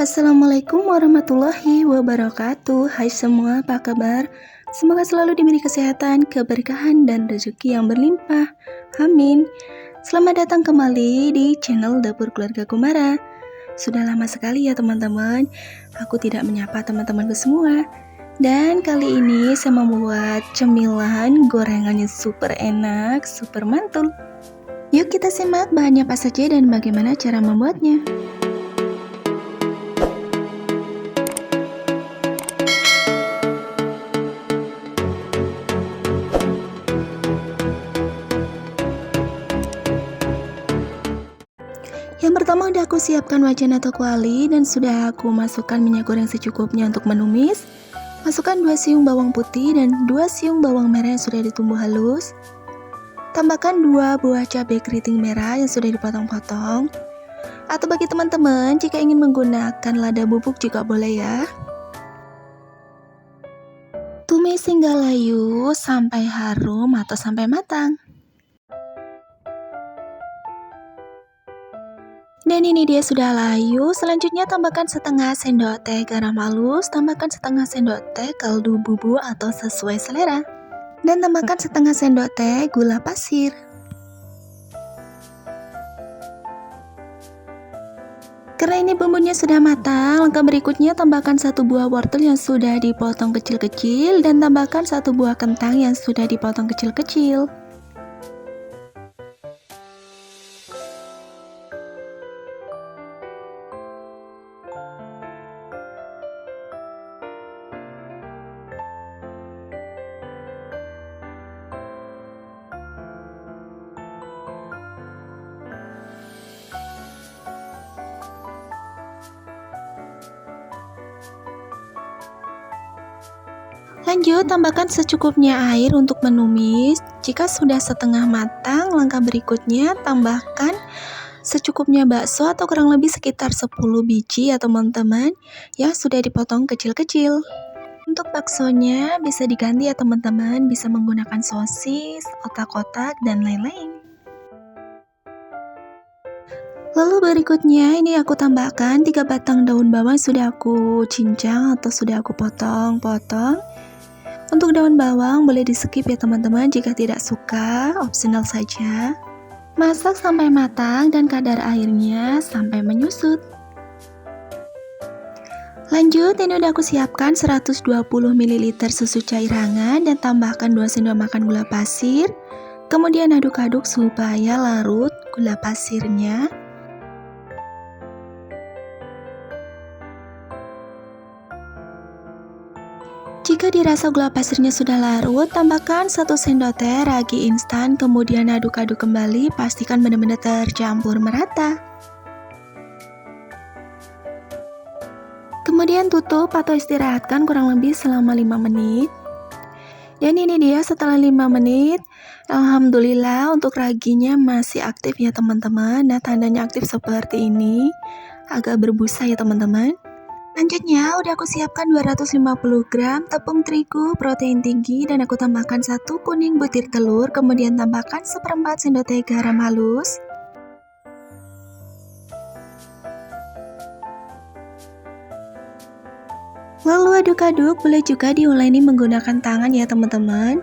Assalamualaikum warahmatullahi wabarakatuh. Hai semua, apa kabar? Semoga selalu diberi kesehatan, keberkahan, dan rezeki yang berlimpah. Amin. Selamat datang kembali di channel Dapur Keluarga Kumara. Sudah lama sekali ya teman-teman, aku tidak menyapa teman-temanku semua. Dan kali ini saya membuat cemilan gorengannya super enak, super mantul. Yuk kita simak bahannya apa saja dan bagaimana cara membuatnya. Yang pertama udah aku siapkan wajan atau kuali dan sudah aku masukkan minyak goreng secukupnya untuk menumis. Masukkan 2 siung bawang putih dan 2 siung bawang merah yang sudah ditumbuk halus. Tambahkan 2 buah cabai keriting merah yang sudah dipotong-potong. Atau bagi teman-teman jika ingin menggunakan lada bubuk juga boleh ya. Tumis hingga layu sampai harum atau sampai matang. Dan ini dia sudah layu. Selanjutnya tambahkan setengah sendok teh garam halus, tambahkan setengah sendok teh kaldu bubuk atau sesuai selera. Dan tambahkan setengah sendok teh gula pasir. Karena ini bumbunya sudah matang, langkah berikutnya tambahkan 1 buah wortel yang sudah dipotong kecil-kecil dan tambahkan 1 buah kentang yang sudah dipotong kecil-kecil. Lanjut, tambahkan secukupnya air untuk menumis. Jika sudah setengah matang, langkah berikutnya tambahkan secukupnya bakso atau kurang lebih sekitar 10 biji ya teman-teman yang sudah dipotong kecil-kecil. Untuk baksonya bisa diganti ya teman-teman, bisa menggunakan sosis, otak-otak, dan lain-lain. Lalu berikutnya ini aku tambahkan 3 batang daun bawang sudah aku cincang atau sudah aku potong-potong. Untuk daun bawang boleh di skip ya teman-teman jika tidak suka, opsional saja. Masak sampai matang dan kadar airnya sampai menyusut. Lanjut, ini udah aku siapkan 120 ml susu cair hangat dan tambahkan 2 sendok makan gula pasir. Kemudian aduk-aduk supaya larut gula pasirnya. Jika dirasa gula pasirnya sudah larut, tambahkan 1 sendok teh ragi instan, kemudian aduk-aduk kembali, pastikan benar-benar tercampur merata. Kemudian tutup atau istirahatkan kurang lebih selama 5 menit. Dan ini dia setelah 5 menit, alhamdulillah untuk raginya masih aktif ya teman-teman. Nah, tandanya aktif seperti ini, agak berbusa ya teman-teman. Selanjutnya udah aku siapkan 250 gram tepung terigu protein tinggi dan aku tambahkan 1 kuning butir telur, kemudian tambahkan 1/4 sendok teh garam halus. Lalu aduk-aduk, boleh juga diuleni menggunakan tangan ya teman-teman.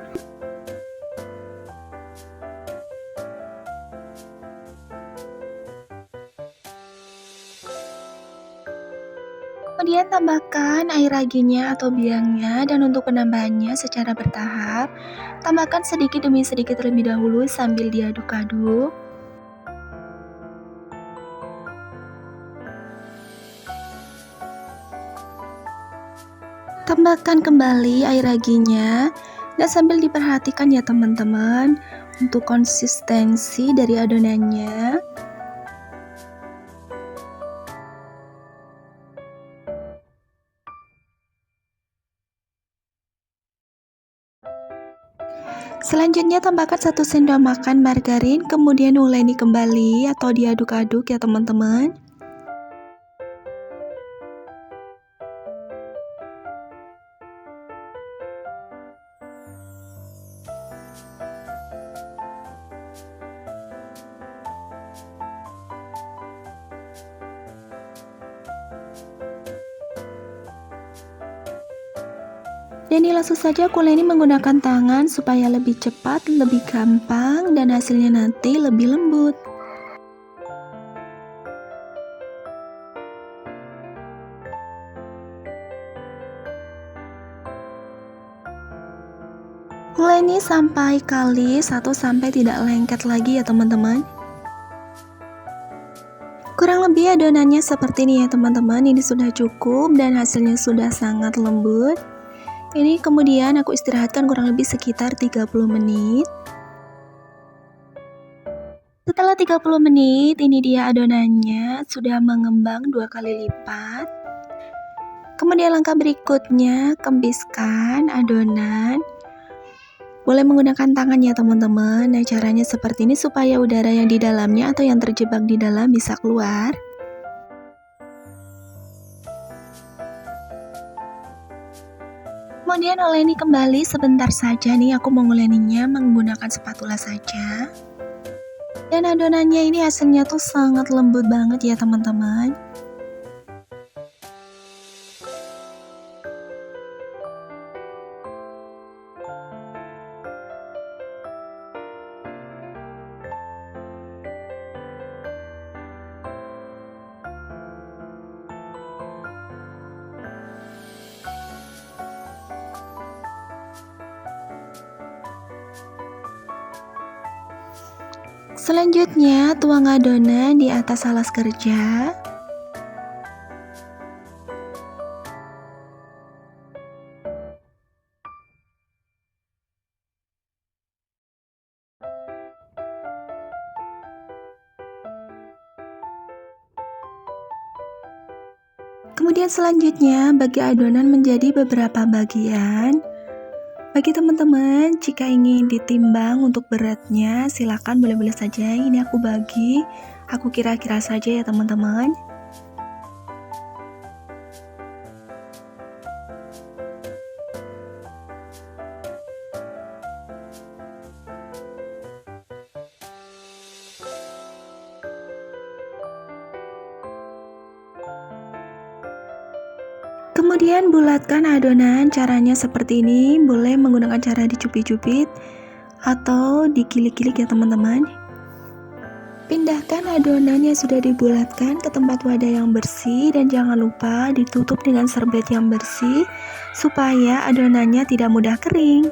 Kemudian tambahkan air raginya atau biangnya dan untuk penambahannya secara bertahap, tambahkan sedikit demi sedikit terlebih dahulu sambil diaduk-aduk. Tambahkan kembali air raginya dan sambil diperhatikan ya teman-teman untuk konsistensi dari adonannya. Selanjutnya tambahkan 1 sendok makan margarin, kemudian uleni kembali atau diaduk-aduk ya teman-teman. Dan ini langsung saja aku uleni menggunakan tangan supaya lebih cepat, lebih gampang, dan hasilnya nanti lebih lembut. Uleni sampai kalis atau sampai tidak lengket lagi ya teman-teman. Kurang lebih adonannya seperti ini ya teman-teman. Ini sudah cukup dan hasilnya sudah sangat lembut. Ini kemudian aku istirahatkan kurang lebih sekitar 30 menit. Setelah 30 menit, ini dia adonannya sudah mengembang 2 kali lipat. Kemudian langkah berikutnya, kembiskan adonan. Boleh menggunakan tangan ya teman-teman. Nah, caranya seperti ini supaya udara yang di dalamnya atau yang terjebak di dalam bisa keluar. Kemudian uleni kembali sebentar saja nih, aku menguleninya menggunakan spatula saja. Dan adonannya ini hasilnya tuh sangat lembut banget ya teman-teman. Selanjutnya, tuang adonan di atas alas kerja. Kemudian selanjutnya, bagi adonan menjadi beberapa bagian. Bagi teman-teman, jika ingin ditimbang untuk beratnya, silakan boleh-boleh saja. Ini aku bagi, aku kira-kira saja ya teman-teman. Kemudian bulatkan adonan, caranya seperti ini, boleh menggunakan cara dicubit-cubit atau dikilik-kilik ya teman-teman. Pindahkan adonan yang sudah dibulatkan ke tempat wadah yang bersih dan jangan lupa ditutup dengan serbet yang bersih supaya adonannya tidak mudah kering.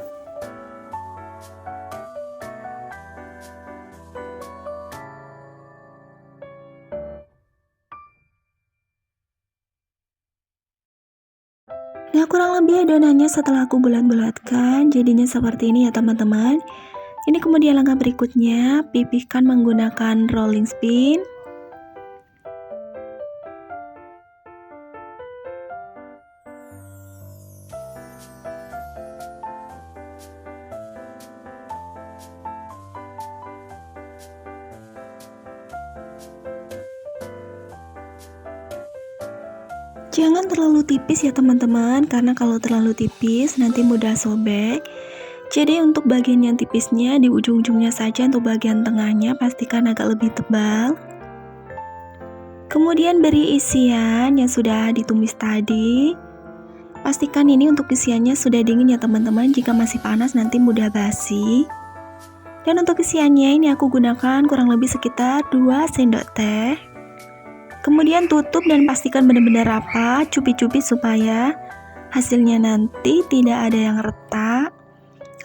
Nah, kurang lebih adonannya setelah aku bulat-bulatkan jadinya seperti ini ya teman-teman. Ini kemudian langkah berikutnya, pipihkan menggunakan rolling pin. Jangan terlalu tipis ya teman-teman, karena kalau terlalu tipis nanti mudah sobek. Jadi untuk bagian yang tipisnya di ujung-ujungnya saja, untuk bagian tengahnya pastikan agak lebih tebal. Kemudian beri isian yang sudah ditumis tadi. Pastikan ini untuk isiannya sudah dingin ya teman-teman, jika masih panas nanti mudah basi. Dan untuk isiannya ini aku gunakan kurang lebih sekitar 2 sendok teh. Kemudian tutup dan pastikan benar-benar rapat, cubit-cubit supaya hasilnya nanti tidak ada yang retak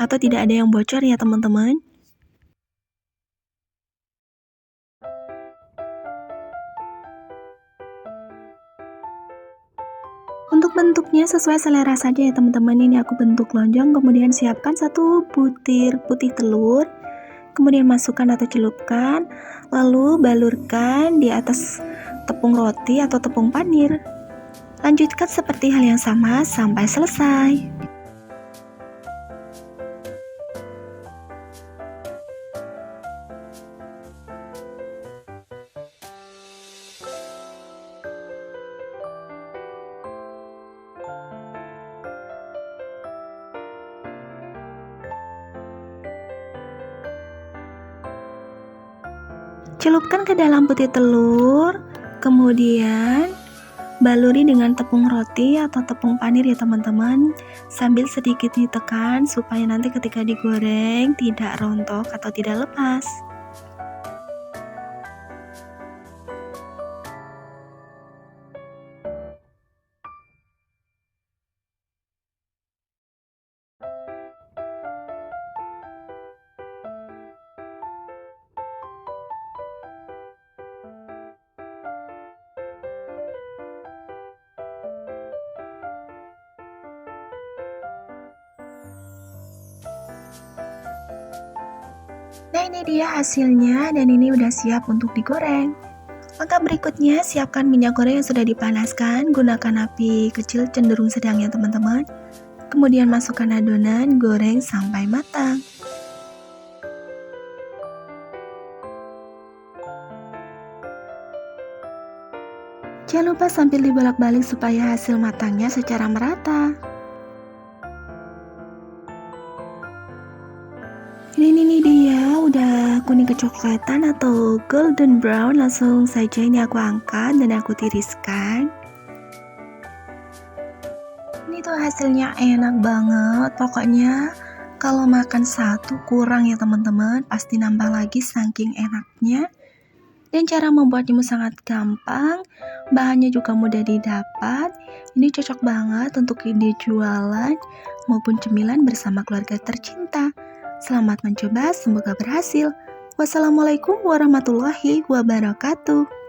atau tidak ada yang bocor ya teman-teman. Untuk bentuknya sesuai selera saja ya teman-teman. Ini aku bentuk lonjong, kemudian siapkan 1 butir putih telur, kemudian masukkan atau celupkan, lalu balurkan di atas tepung roti atau tepung panir. Lanjutkan seperti hal yang sama sampai selesai. Celupkan ke dalam putih telur, kemudian Baluri dengan tepung roti atau tepung panir ya teman-teman, sambil sedikit ditekan supaya nanti ketika digoreng tidak rontok atau tidak lepas. Nah, ini dia hasilnya dan ini udah siap untuk digoreng. Langkah berikutnya, siapkan minyak goreng yang sudah dipanaskan, gunakan api kecil cenderung sedang ya teman-teman. Kemudian masukkan adonan, goreng sampai matang. Jangan lupa sambil dibolak-balik supaya hasil matangnya secara merata. Ini dia udah kuning kecoklatan atau golden brown. Langsung saja ini aku angkat dan aku tiriskan. Ini tuh hasilnya enak banget. Pokoknya kalau makan satu kurang ya teman-teman, pasti nambah lagi saking enaknya. Dan cara membuatnya sangat gampang, bahannya juga mudah didapat. Ini cocok banget untuk ide jualan maupun cemilan bersama keluarga tercinta. Selamat mencoba, semoga berhasil. Wassalamualaikum warahmatullahi wabarakatuh.